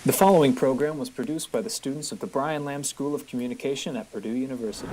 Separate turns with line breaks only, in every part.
The following program was produced by the students of the Brian Lamb School of Communication at Purdue University.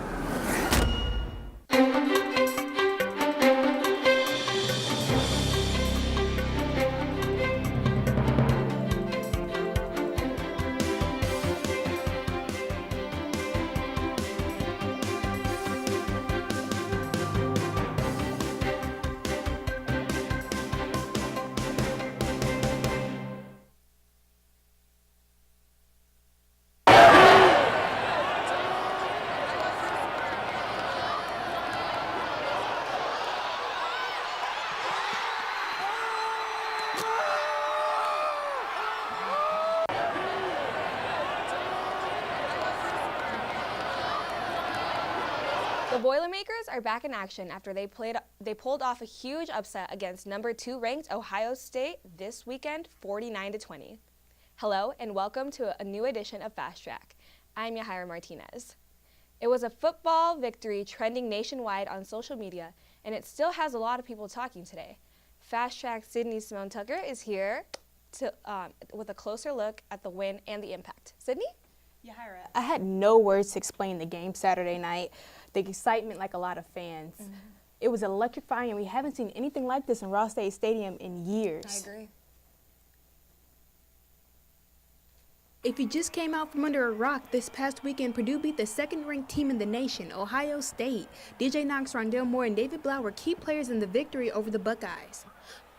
The Boilermakers are back in action after they pulled off a huge upset against number 2 ranked Ohio State this weekend, 49-20. Hello and welcome to a new edition of Fast Track. I'm Yahaira Martinez. It was a football victory trending nationwide on social media, and it still has a lot of people talking today. Fast Track Sydney Simone Tucker is here with a closer look at the win and the impact. Sydney?
Yahaira, I had no words to explain the game Saturday night, the excitement like a lot of fans. It was electrifying, and we haven't seen anything like this in Ross State Stadium in years.
I agree.
If you just came out from under a rock, this past weekend, Purdue beat the second-ranked team in the nation, Ohio State. DJ Knox, Rondell Moore, and David Blau were key players in the victory over the Buckeyes.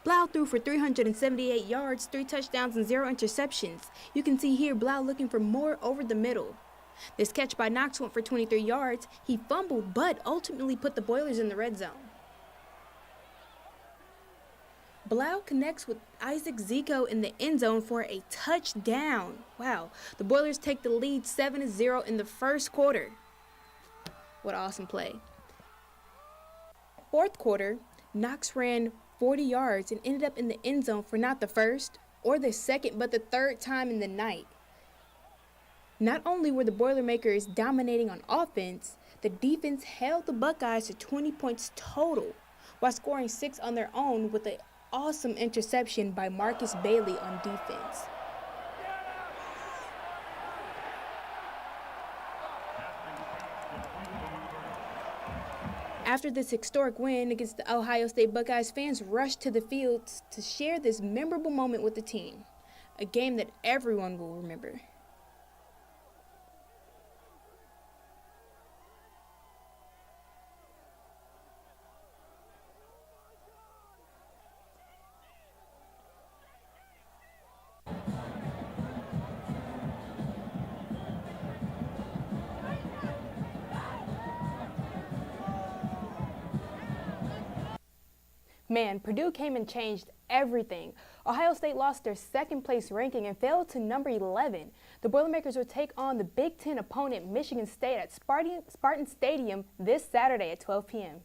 Blau threw for 378 yards, 3 touchdowns, and 0 interceptions. You can see here Blau looking for more over the middle. This catch by Knox went for 23 yards. He fumbled, but ultimately put the Boilers in the red zone. Blau connects with Isaac Zico in the end zone for a touchdown. Wow, the Boilers take the lead 7-0 in the first quarter. What an awesome play. Fourth quarter, Knox ran 40 yards and ended up in the end zone for not the first or the second, but the third time in the night. Not only were the Boilermakers dominating on offense, the defense held the Buckeyes to 20 points total, while scoring 6 on their own with an awesome interception by Marcus Bailey on defense. After this historic win against the Ohio State Buckeyes, fans rushed to the field to share this memorable moment with the team, a game that everyone will remember.
Man, Purdue came and changed everything. Ohio State lost their second-place ranking and fell to number 11. The Boilermakers will take on the Big Ten opponent Michigan State at Spartan Stadium this Saturday at 12 p.m.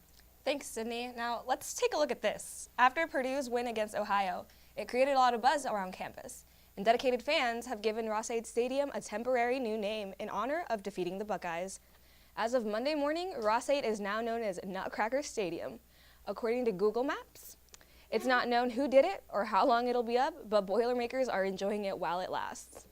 Thanks, Sydney. Now, let's take a look at this. After Purdue's win against Ohio, it created a lot of buzz around campus, and dedicated fans have given Ross State Stadium a temporary new name in honor of defeating the Buckeyes. As of Monday morning, Ross State is now known as Nutcracker Stadium. According to Google Maps, it's not known who did it or how long it'll be up, but Boilermakers are enjoying it while it lasts.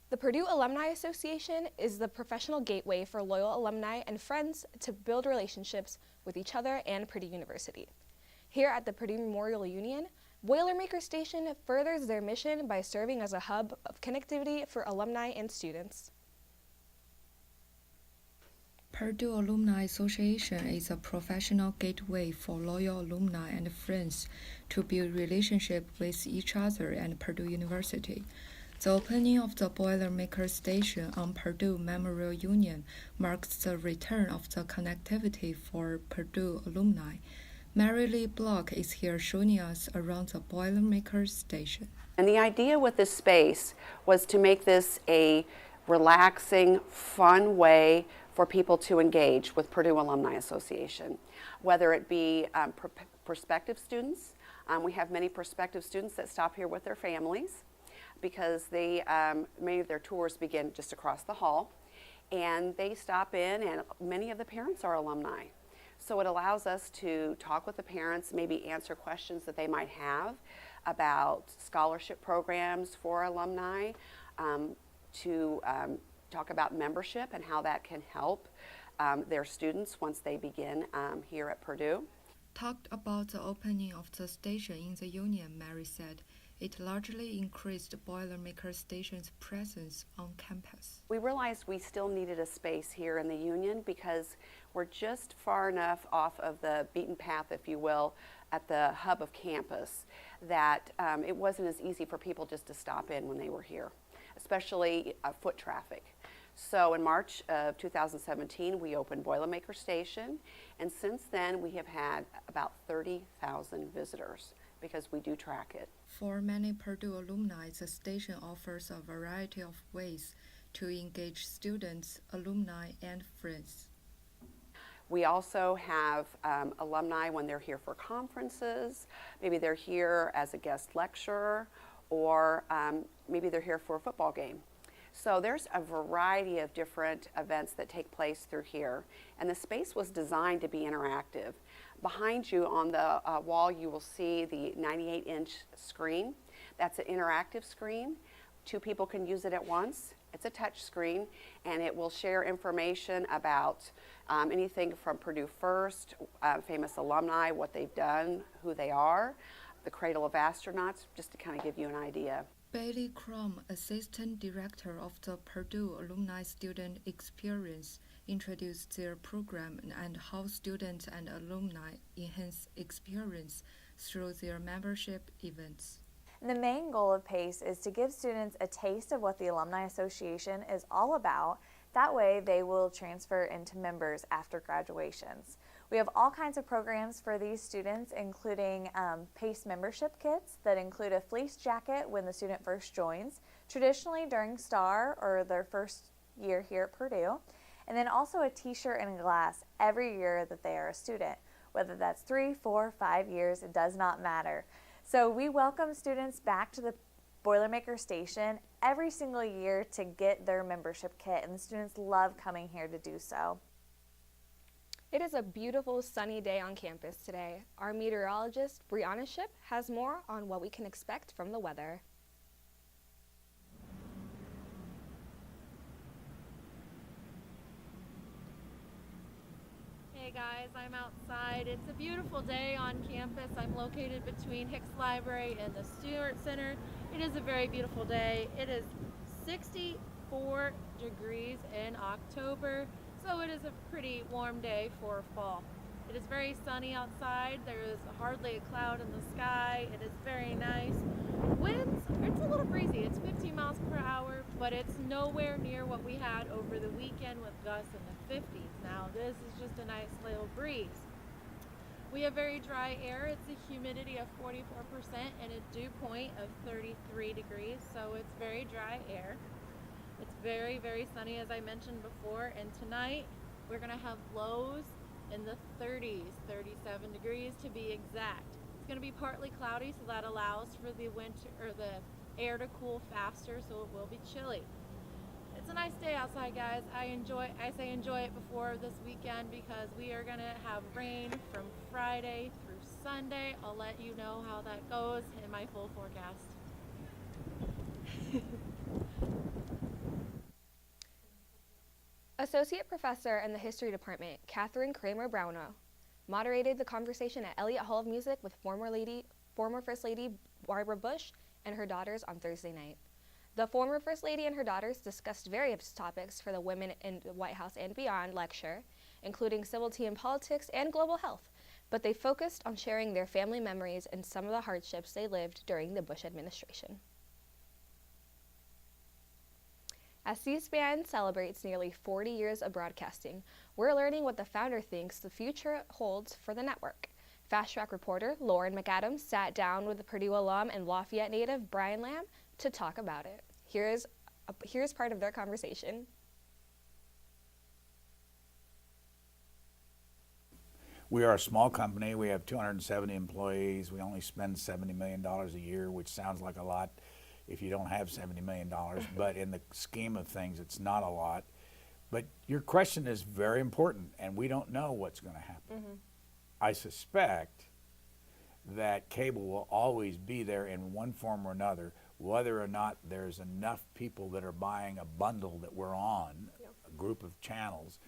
The Purdue Alumni Association is the professional gateway for loyal alumni and friends to build relationships with each other and Purdue University. Here at the Purdue Memorial Union, Boilermaker Station furthers their mission by serving as a hub of connectivity for alumni and students.
Purdue Alumni Association is a professional gateway for loyal alumni and friends to build relationships with each other and Purdue University. The opening of the Boilermaker Station on Purdue Memorial Union marks the return of the connectivity for Purdue alumni. Mary Lee Block is here showing us around the Boilermaker Station.
And the idea with this space was to make this a relaxing, fun way for people to engage with Purdue Alumni Association, whether it be prospective students. We have many prospective students that stop here with their families because many of their tours begin just across the hall, and they stop in, and many of the parents are alumni. So it allows us to talk with the parents, maybe answer questions that they might have about scholarship programs for alumni, to talk about membership and how that can help their students once they begin here at Purdue.
Talked about the opening of the station in the Union, Mary said. It largely increased Boilermaker Station's presence on campus.
We realized we still needed a space here in the Union because we're just far enough off of the beaten path, if you will, at the hub of campus that it wasn't as easy for people just to stop in when they were here, especially foot traffic. So in March of 2017, we opened Boilermaker Station, and since then we have had about 30,000 visitors because we do track it.
For many Purdue alumni, the station offers a variety of ways to engage students, alumni, and friends.
We also have alumni when they're here for conferences. Maybe they're here as a guest lecturer, or maybe they're here for a football game. So there's a variety of different events that take place through here, and the space was designed to be interactive. Behind you on the wall you will see the 98-inch screen. That's an interactive screen. 2 people can use it at once. It's a touch screen, and it will share information about anything from Purdue First, famous alumni, what they've done, who they are, the Cradle of Astronauts, just to kind of give you an idea.
Bailey Crum, Assistant Director of the Purdue Alumni Student Experience, introduced their program and how students and alumni enhance experience through their membership events.
The main goal of PACE is to give students a taste of what the Alumni Association is all about. That way they will transfer into members after graduations. We have all kinds of programs for these students, including PACE membership kits that include a fleece jacket when the student first joins, traditionally during STAR or their first year here at Purdue, and then also a t-shirt and a glass every year that they are a student. Whether that's 3, 4, 5 years, it does not matter. So we welcome students back to the Boilermaker Station every single year to get their membership kit, and the students love coming here to do so.
It is a beautiful sunny day on campus today. Our meteorologist, Brianna Ship, has more on what we can expect from the weather.
Hey guys, I'm outside. It's a beautiful day on campus. I'm located between Hicks Library and the Stewart Center. It is a very beautiful day. It is 64 degrees in October, so it is a pretty warm day for fall. It is very sunny outside. There is hardly a cloud in the sky. It is very nice. Winds, it's a little breezy. It's 15 miles per hour, but it's nowhere near what we had over the weekend with gusts in the 50s. Now, this is just a nice little breeze. We have very dry air. It's a humidity of 44% and a dew point of 33 degrees, so it's very dry air. It's very, very sunny, as I mentioned before, and tonight we're going to have lows in the 30s, 37 degrees to be exact. It's going to be partly cloudy, so that allows for the winter or the air to cool faster, so it will be chilly. It's a nice day outside, guys. I say enjoy it before this weekend because we are going to have rain from Friday through Sunday. I'll let you know how that goes in my full forecast.
Associate Professor in the History Department, Catherine Kramer Browno, moderated the conversation at Elliott Hall of Music with former First Lady Barbara Bush and her daughters on Thursday night. The former First Lady and her daughters discussed various topics for the Women in the White House and Beyond lecture, including civility and politics and global health, but they focused on sharing their family memories and some of the hardships they lived during the Bush administration. As C-SPAN celebrates nearly 40 years of broadcasting, we're learning what the founder thinks the future holds for the network. Fast Track reporter Lauren McAdams sat down with the Purdue alum and Lafayette native Brian Lamb to talk about it. Here's part of their conversation.
We are a small company. We have 270 employees. We only spend $70 million a year, which sounds like a lot if you don't have $70 million, but in the scheme of things, it's not a lot. But your question is very important, and we don't know what's going to happen. I suspect that cable will always be there in one form or another, whether or not there's enough people that are buying a bundle that we're on, a group of channels,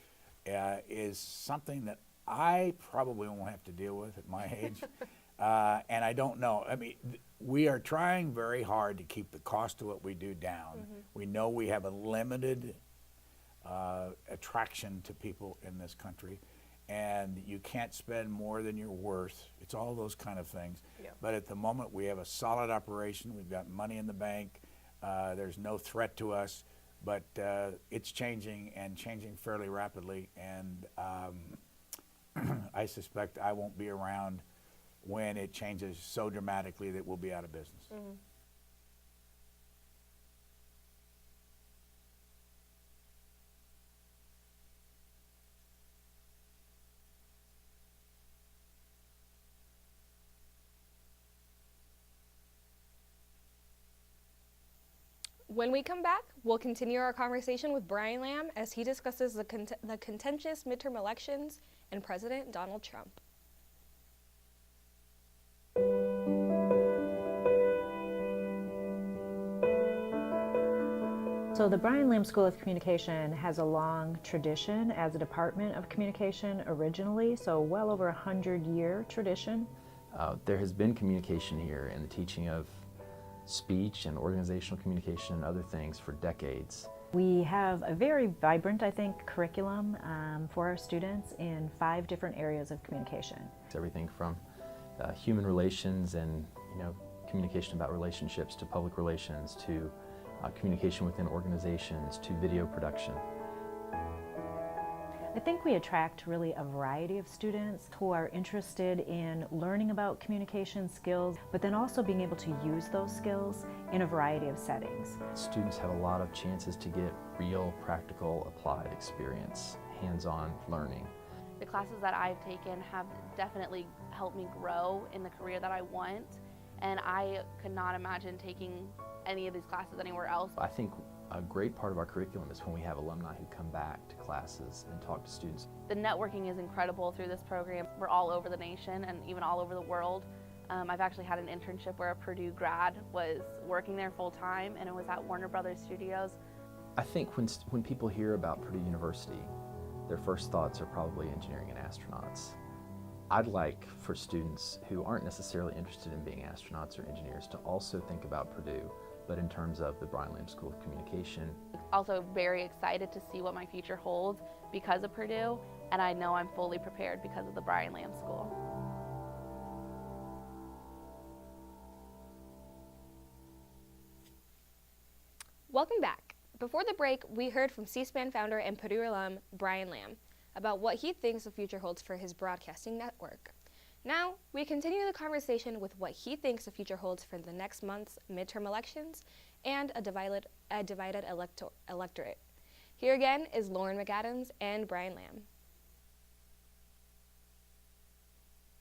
is something that I probably won't have to deal with at my age. And I don't know. I mean, we are trying very hard to keep the cost of what we do down. We know we have a limited attraction to people in this country, and you can't spend more than you're worth. It's all those kind of things. But at the moment, we have a solid operation. We've got money in the bank. There's no threat to us, but it's changing and changing fairly rapidly. And I suspect I won't be around when it changes so dramatically that we'll be out of business.
When we come back, we'll continue our conversation with Brian Lamb as he discusses the contentious midterm elections and President Donald Trump.
So the Brian Lamb School of Communication has a long tradition as a department of communication originally, so well over 100-year tradition.
There has been communication here and the teaching of speech and organizational communication and other things for decades.
We have a very vibrant, I think, curriculum for our students in 5 different areas of communication.
It's everything from human relations and communication about relationships to public relations to communication within organizations to video production.
I think we attract really a variety of students who are interested in learning about communication skills, but then also being able to use those skills in a variety of settings.
Students have a lot of chances to get real, practical, applied experience, hands-on learning.
The classes that I've taken have definitely helped me grow in the career that I want, and I could not imagine taking any of these classes anywhere else.
I think a great part of our curriculum is when we have alumni who come back to classes and talk to students.
The networking is incredible through this program. We're all over the nation and even all over the world. I've actually had an internship where a Purdue grad was working there full time, and it was at Warner Brothers Studios.
I think when people hear about Purdue University, their first thoughts are probably engineering and astronauts. I'd like for students who aren't necessarily interested in being astronauts or engineers to also think about Purdue, but in terms of the Brian Lamb School of Communication.
Also very excited to see what my future holds because of Purdue, and I know I'm fully prepared because of the Brian Lamb School.
Welcome back. Before the break, we heard from C-SPAN founder and Purdue alum Brian Lamb about what he thinks the future holds for his broadcasting network. Now, we continue the conversation with what he thinks the future holds for the next month's midterm elections and a divided electorate. Here again is Lauren McAdams and Brian Lamb.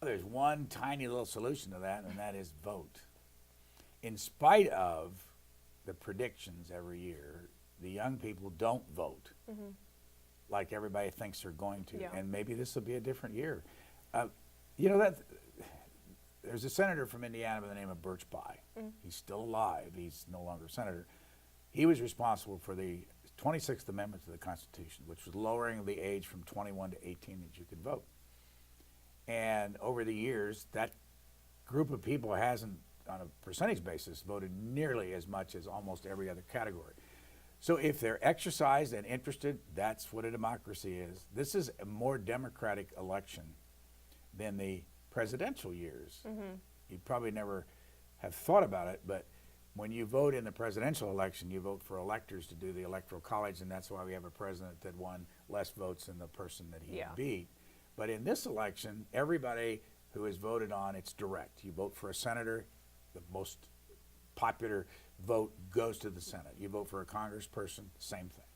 There's one tiny little solution to that, and that is vote. In spite of the predictions every year, the young people don't vote like everybody thinks they're going to, and maybe this will be a different year. There's a senator from Indiana by the name of Birch Bayh. He's still alive. He's no longer a senator. He was responsible for the 26th Amendment to the Constitution, which was lowering the age from 21 to 18 that you could vote. And over the years, that group of people hasn't, on a percentage basis, voted nearly as much as almost every other category. So if they're exercised and interested, that's what a democracy is. This is a more democratic election than the presidential years. You probably never have thought about it, but when you vote in the presidential election, you vote for electors to do the electoral college, and that's why we have a president that won less votes than the person that he beat. But in this election, everybody who is voted on, it's direct. You vote for a senator, the most popular vote goes to the Senate. You vote for a congressperson, same thing.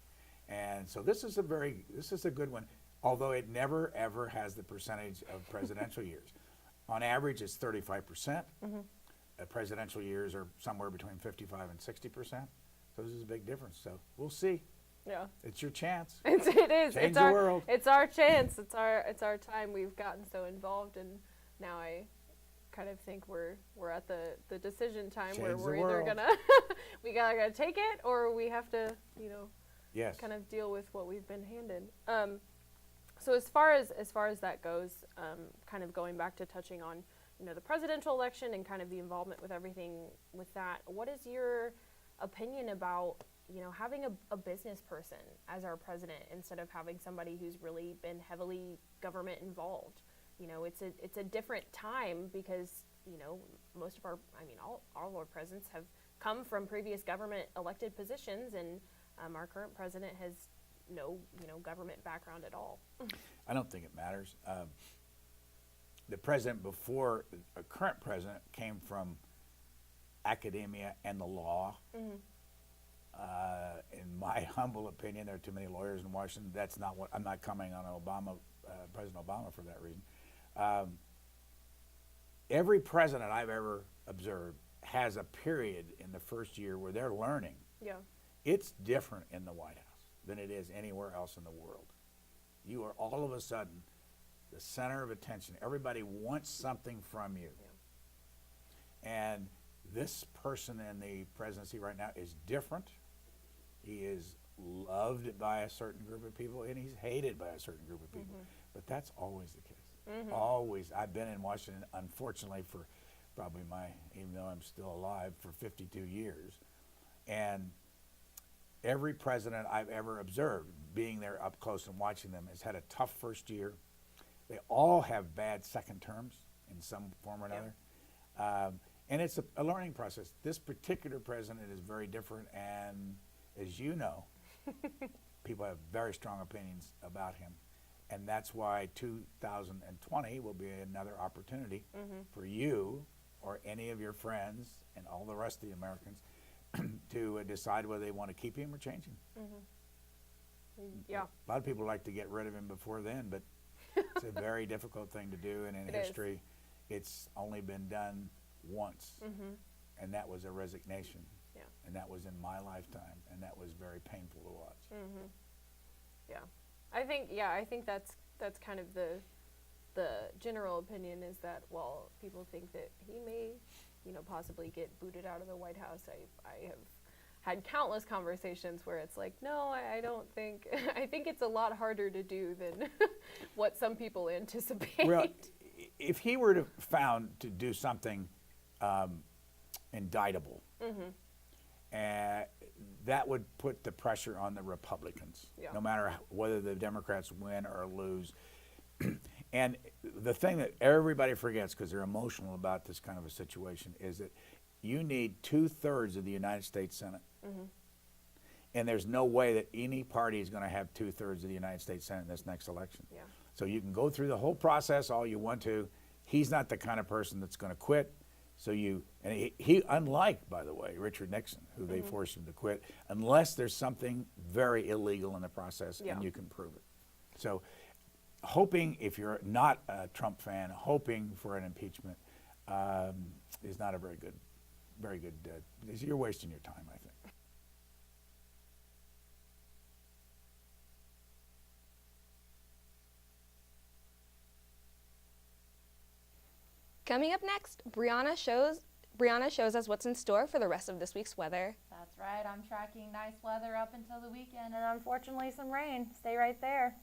And so this is a good one, although it never ever has the percentage of presidential years. On average, it's 35%. Presidential years are somewhere between 55 and 60%. So this is a big difference. So we'll see.
Yeah.
It's your chance.
It is.
Change
It's
the
our
world.
It's our chance. It's our time. We've gotten so involved, and now I kind of think we're at the decision time where
Change the
we're either
world.
gonna we gotta take it, or we have to, you know,
Yes.
kind of deal with what we've been handed. So as far as that goes, kind of going back to touching on, you know, the presidential election and kind of the involvement with everything with that, what is your opinion about, you know, having a business person as our president instead of having somebody who's really been heavily government involved? You know, it's a different time because, you know, most of our, I mean, all of our presidents have come from previous government elected positions, and our current president has no, you know, government background at all.
I don't think it matters. The president before, a current president, came from academia and the law.
Mhm.
In my humble opinion, there are too many lawyers in Washington. That's not what, I'm not commenting on Obama, President Obama for that reason. Every president I've ever observed has a period in the first year where they're learning.
Yeah.
It's different in the White House than it is anywhere else in the world. You are all of a sudden the center of attention. Everybody wants something from you. Yeah. And this person in the presidency right now is different. He is loved by a certain group of people, and he's hated by a certain group of people. But that's always the case. Always. I've been in Washington, unfortunately, for probably even though I'm still alive, for 52 years. And every president I've ever observed, being there up close and watching them, has had a tough first year. They all have bad second terms in some form or another. And it's a learning process. This particular president is very different, and as you know, people have very strong opinions about him. And that's why 2020 will be another opportunity for you or any of your friends and all the rest of the Americans to decide whether they want to keep him or change him.
Yeah.
A lot of people like to get rid of him before then, but it's a very difficult thing to do, and in history, it's only been done once, and that was a resignation.
Yeah.
And that was in my lifetime, and that was very painful to watch.
Yeah. I think that's kind of the general opinion, is that while people think that he may, you know, possibly get booted out of the White House, I have had countless conversations where it's like, no, I don't think, I think it's a lot harder to do than what some people anticipate.
Well, if he were found to do something indictable, that would put the pressure on the Republicans, no matter whether the Democrats win or lose. And the thing that everybody forgets, because they're emotional about this kind of a situation, is that you need 2/3 of the United States Senate. And there's no way that any party is going to have 2/3 of the United States Senate in this next election.
Yeah.
So you can go through the whole process all you want to. He's not the kind of person that's going to quit. So he, unlike, by the way, Richard Nixon, who they forced him to quit, unless there's something very illegal in the process and you can prove it. So hoping, if you're not a Trump fan, hoping for an impeachment is not a very good, you're wasting your time, I think.
Coming up next, Brianna shows us what's in store for the rest of this week's weather.
That's right, I'm tracking nice weather up until the weekend, and unfortunately some rain. Stay right there.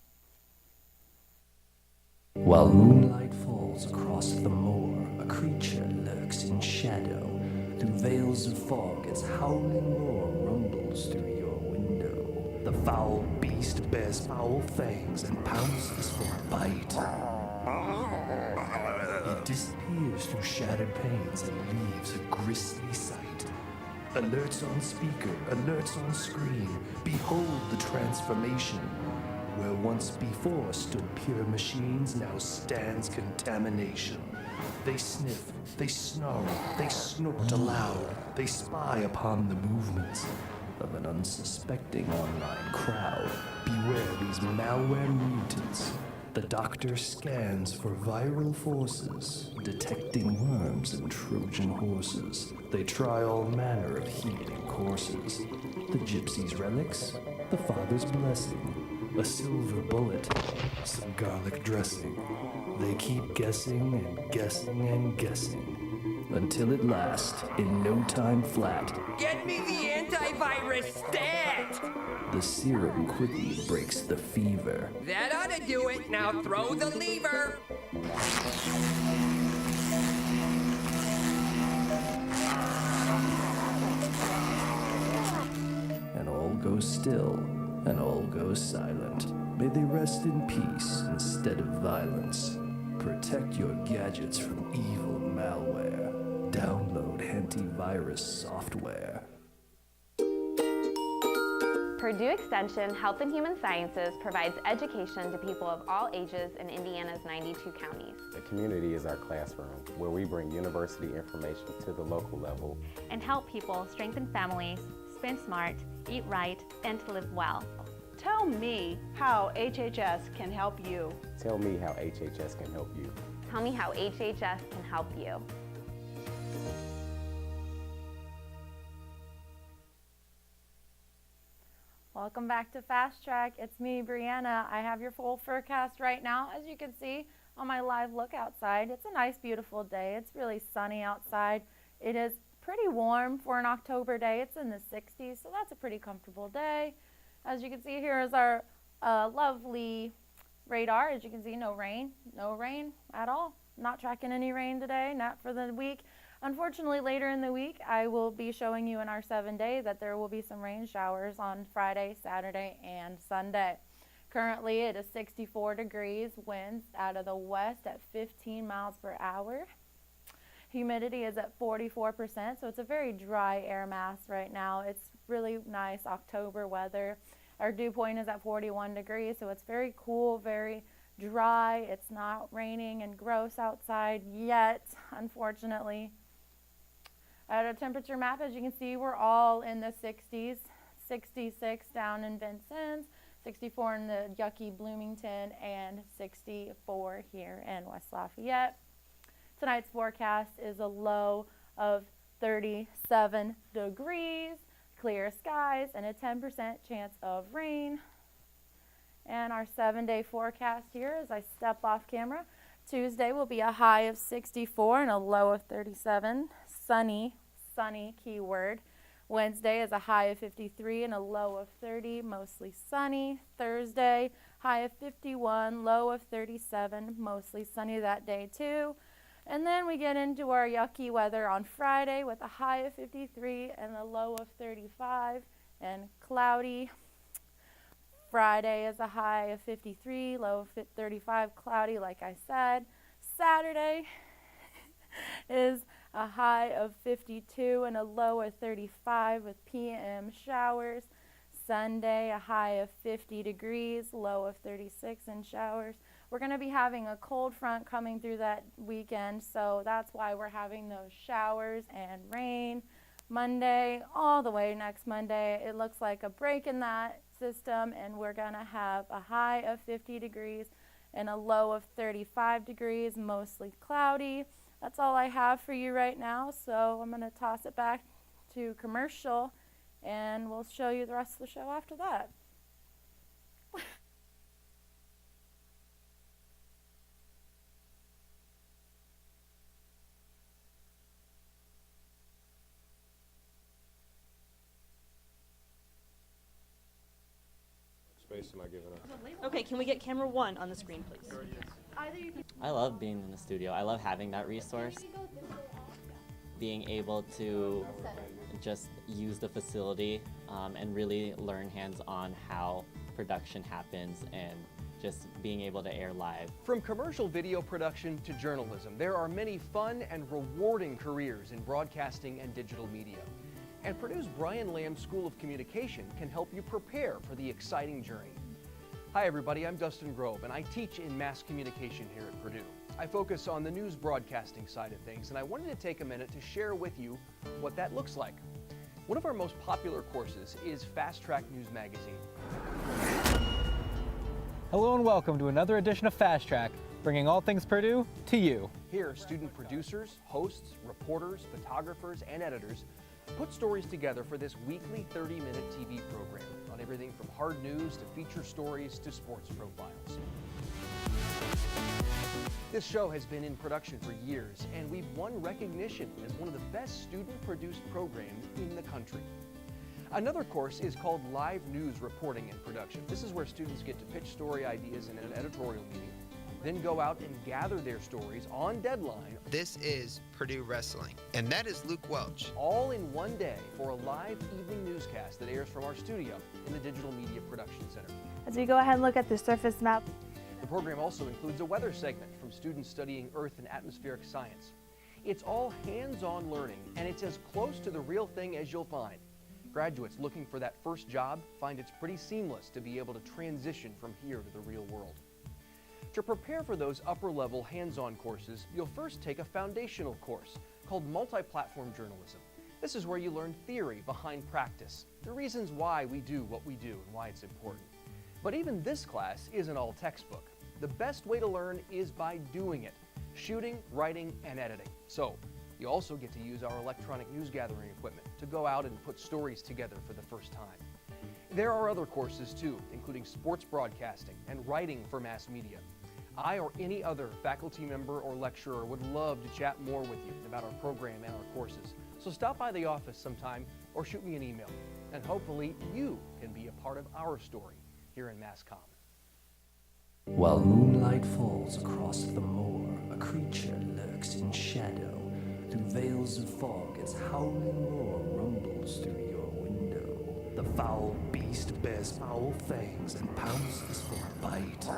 While moonlight falls across the moor, a creature lurks in shadow. Through veils of fog, its howling roar rumbles through your window. The foul beast bears foul fangs and pounces for a bite. It disappears through shattered panes and leaves a grisly sight. Alerts on speaker, alerts on screen. Behold the transformation. Where once before stood pure machines, now stands contamination. They sniff, they snarl, they snort aloud. They spy upon the movements of an unsuspecting online crowd. Beware these malware mutants. The doctor scans for viral forces, detecting worms and Trojan horses. They try all manner of healing courses. The gypsy's relics, the Father's blessing, a silver bullet, some garlic dressing. They keep guessing and guessing and guessing, until at last, in no time flat,
Get me the antivirus stat!
the serum quickly breaks the fever.
That ought to do it. Now throw the lever.
And all goes still, and all goes silent. May they rest in peace instead of violence. Protect your gadgets from evil malware. Download antivirus software.
Purdue Extension Health and Human Sciences provides education to people of all ages in Indiana's 92 counties.
The community is our classroom, where we bring university information to the local level
and help people strengthen families, spend smart, eat right, and to live well.
Tell me how HHS can help you.
Tell me how HHS can help you.
Tell me how HHS can help you.
Welcome back to Fast Track. It's me, Brianna. I have your full forecast right now. As you can see on my live look outside, it's a nice, beautiful day. It's really sunny outside. It is pretty warm for an October day. It's in the 60s, so that's a pretty comfortable day. As you can see, here is our lovely radar. As you can see, no rain at all. Not tracking any rain today, not for the week. Unfortunately, later in the week, I will be showing you in our 7-day that there will be some rain showers on Friday, Saturday, and Sunday. Currently, it is 64 degrees, winds out of the west at 15 miles per hour. Humidity is at 44%, so it's a very dry air mass right now. It's really nice October weather. Our dew point is at 41 degrees, so it's very cool, very dry. It's not raining and gross outside yet, unfortunately. At a temperature map, as you can see, we're all in the 60s. 66 down in Vincennes, 64 in the yucky Bloomington, and 64 here in West Lafayette. Tonight's forecast is a low of 37 degrees, clear skies, and a 10% chance of rain. And our 7-day forecast here, as I step off camera, Tuesday will be a high of 64 and a low of 37. Sunny keyword. Wednesday is a high of 53 and a low of 30, mostly sunny. Thursday, high of 51, low of 37, mostly sunny that day too. And then we get into our yucky weather on Friday with a high of 53 and a low of 35 and cloudy. Friday is a high of 53, low of 35, cloudy like I said. Saturday is a high of 52 and a low of 35 with PM showers. Sunday, a high of 50 degrees, low of 36 and showers. We're going to be having a cold front coming through that weekend, so that's why we're having those showers and rain. Monday, all the way next Monday, it looks like a break in that system, and we're going to have a high of 50 degrees and a low of 35 degrees, mostly cloudy. That's all I have for you right now, so I'm going to toss it back to commercial, and we'll show you the rest of the show after that.
Space am I giving up?
Okay, can we get camera 1 on the screen, please?
I love being in the studio. I love having that resource. Being able to just use the facility and really learn hands-on how production happens and just being able to air live.
From commercial video production to journalism, there are many fun and rewarding careers in broadcasting and digital media. And Purdue's Brian Lamb School of Communication can help you prepare for the exciting journey. Hi everybody, I'm Dustin Grove, and I teach in mass communication here at Purdue. I focus on the news broadcasting side of things, and I wanted to take a minute to share with you what that looks like. One of our most popular courses is Fast Track News Magazine.
Hello and welcome to another edition of Fast Track, bringing all things Purdue to you.
Here, student producers, hosts, reporters, photographers, and editors Put stories together for this weekly 30-minute TV program on everything from hard news to feature stories to sports profiles. This show has been in production for years, and we've won recognition as one of the best student-produced programs in the country. Another course is called Live News Reporting and Production. This is where students get to pitch story ideas in an editorial meeting, then go out and gather their stories on deadline.
This is Purdue Wrestling, and that is Luke Welch.
All in one day for a live evening newscast that airs from our studio in the Digital Media Production Center.
As we go ahead and look at the surface map,
the program also includes a weather segment from students studying Earth and atmospheric science. It's all hands-on learning, and it's as close to the real thing as you'll find. Graduates looking for that first job find it's pretty seamless to be able to transition from here to the real world. To prepare for those upper-level hands-on courses, you'll first take a foundational course called Multi-Platform Journalism. This is where you learn theory behind practice, the reasons why we do what we do and why it's important. But even this class isn't all textbook. The best way to learn is by doing it, shooting, writing, and editing. So, you also get to use our electronic news gathering equipment to go out and put stories together for the first time. There are other courses too, including sports broadcasting and writing for mass media. I or any other faculty member or lecturer would love to chat more with you about our program and our courses. So stop by the office sometime or shoot me an email, and hopefully you can be a part of our story here in MassCom.
While moonlight falls across the moor, a creature lurks in shadow. Through veils of fog, its howling roar rumbles through your window. The foul beast bears foul fangs and pounces for a bite.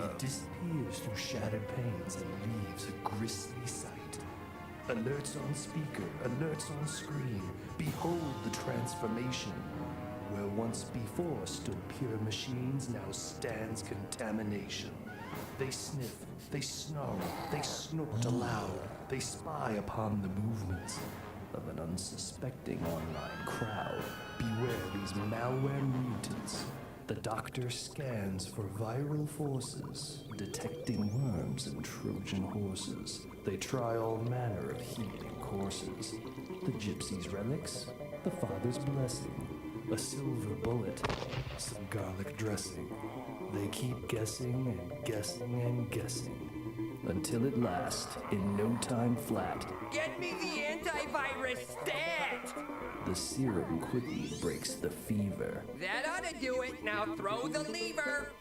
It disappears through shattered panes and leaves a grisly sight. Alerts on speaker, alerts on screen. Behold the transformation. Where once before stood pure machines, now stands contamination. They sniff, they snarl, they snort aloud. They spy upon the movements of an unsuspecting online crowd. Beware these malware mutants. The doctor scans for viral forces, detecting worms and Trojan horses. They try all manner of healing courses. The gypsy's relics, the father's blessing, a silver bullet, some garlic dressing. They keep guessing and guessing and guessing, until at last, in no time flat,
Get me the antivirus stat!
the serum quickly breaks the fever.
That ought to do it. Now throw the lever.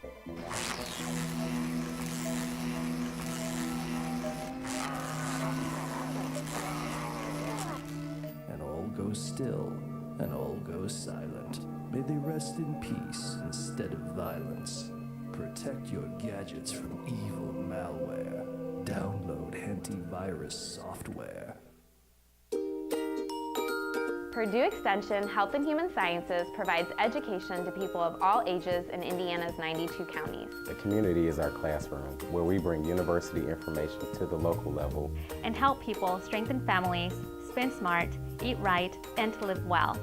And all goes still, and all goes silent. May they rest in peace instead of violence. Protect your gadgets from evil malware. Download antivirus software.
Purdue Extension Health and Human Sciences provides education to people of all ages in Indiana's 92 counties.
The community is our classroom, where we bring university information to the local level
and help people strengthen families, spend smart, eat right, and to live well.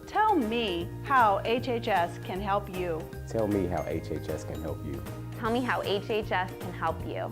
Tell me how HHS can help you.
Tell me how HHS can help you.
Tell me how HHS can help you.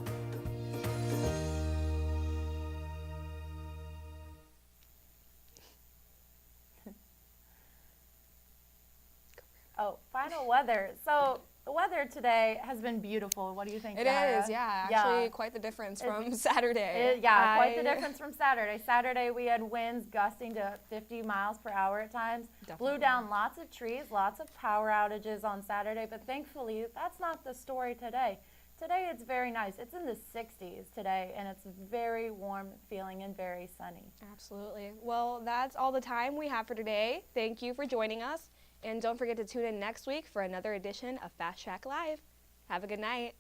oh, final weather. So the weather today has been beautiful. What do you think,
It
Yara?
is, yeah. Actually, quite the difference from Saturday.
Quite the difference from Saturday. Saturday, we had winds gusting to 50 miles per hour at times.
Definitely.
Blew down lots of trees, lots of power outages on Saturday, but thankfully, that's not the story today. Today, it's very nice. It's in the 60s today, and it's very warm feeling and very sunny.
Absolutely. Well, that's all the time we have for today. Thank you for joining us. And don't forget to tune in next week for another edition of Fast Track Live. Have a good night.